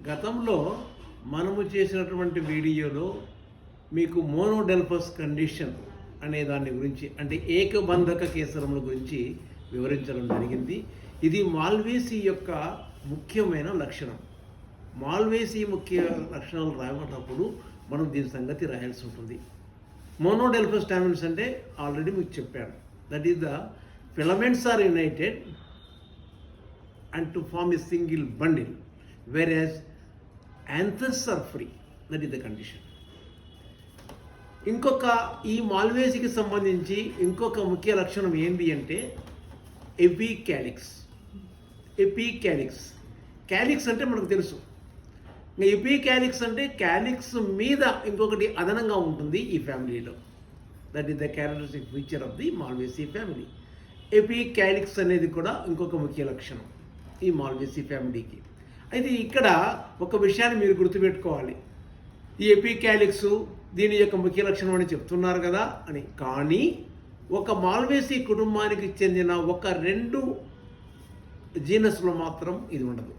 గతంలో మనము చేసినటువంటి వీడియోలో మీకు మోనోడెల్ఫస్ కండిషన్ అనే దాని గురించి అంటే ఏకబంధక కేసరముల గురించి వివరించడం జరిగింది. ఇది మాల్వేసి యొక్క ముఖ్యమైన లక్షణం. మాల్వేసి ముఖ్య లక్షణాలు రాయబడినప్పుడు మనం దీని సంగతి రాయాల్సి ఉంటుంది. మోనోడెల్ఫస్ స్టామిన్స్ అంటే ఆల్రెడీ మీకు చెప్పాను. That is the filaments are united and to form a single bundle, whereas anthers are free. That is the condition. ఇంకొక ఈ మాల్వేసికి సంబంధించి ఇంకొక ముఖ్య లక్షణం ఏంటి అంటే ఎపికాలిక్స్. క్యాలిక్స్ అంటే మనకు తెలుసు. ఎపికాలిక్స్ అంటే క్యాలిక్స్ మీద ఇంకొకటి అదనంగా ఉంటుంది ఈ ఫ్యామిలీలో. That is the characteristic feature of the Malvaceae family. Epicalyx అనేది కూడా ఇంకొక ముఖ్య లక్షణం ఈ మాల్వేసి ఫ్యామిలీకి. అయితే ఇక్కడ ఒక విషయాన్ని మీరు గుర్తుపెట్టుకోవాలి. ఈ ఎపికాలిక్స్ దీని యొక్క ముఖ్య లక్షణం అని చెప్తున్నారు కదా అని, కానీ ఒక మాల్వేసి కుటుంబానికి చెందిన ఒక 2 జీనస్లో మాత్రం ఇది ఉండదు.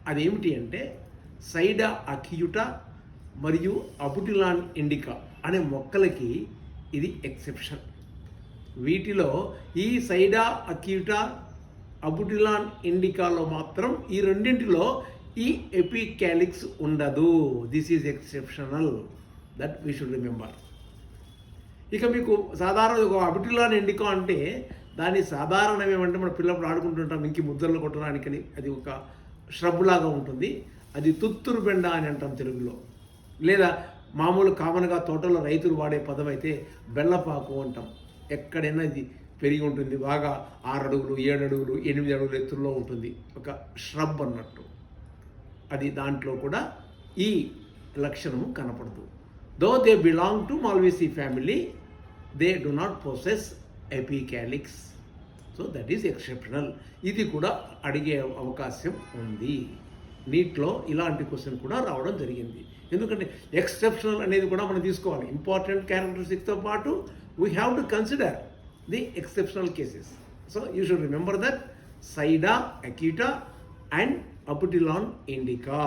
అదేమిటి అంటే సైడా అక్యూటా మరియు అబుటిలాన్ ఇండికా అనే మొక్కలకి ఇది ఎక్సెప్షన్. వీటిలో ఈ సైడా అక్యూటా అబుటిలాన్ ఇండికాలో మాత్రం ఈ రెండింటిలో ఈ ఎపికాలిక్స్ ఉండదు. This is exceptional. That we should remember. ఇక మీకు సాధారణ ఒక అబుటిలాన్ ఇండికా అంటే దాని సాధారణం ఏమంటే మన పిల్లప్పుడు ఆడుకుంటుంటాం ఇంకి ముద్దలు కొట్టడానికని. అది ఒక shrub లాగా ఉంటుంది. అది తుత్తూరు బెండ అని అంటాం తెలుగులో. లేదా మామూలు కామన్గా తోటలో రైతులు వాడే పదం అయితే బెల్లపాకు అంటాం. ఎక్కడైనా ఇది పెరిగి ఉంటుంది. బాగా 6 అడుగులు 7 అడుగులు 8 అడుగులు ఎత్తుల్లో ఉంటుంది. ఒక shrub అన్నట్టు. అది దాంట్లో కూడా ఈ లక్షణము కనపడదు. Though they belong to Malvaceae family, they do not possess epicalyx. So that is exceptional. ఇది కూడా అడిగే అవకాశం ఉంది. నీట్లో ఇలాంటి క్వశ్చన్ కూడా రావడం జరిగింది. ఎందుకంటే ఎక్సెప్షనల్ అనేది కూడా మనం తీసుకోవాలి. ఇంపార్టెంట్ క్యారెక్టరిస్టిక్స్తో పాటు we have to consider the exceptional cases. So you should remember that Saida acuta and Abutilon indica.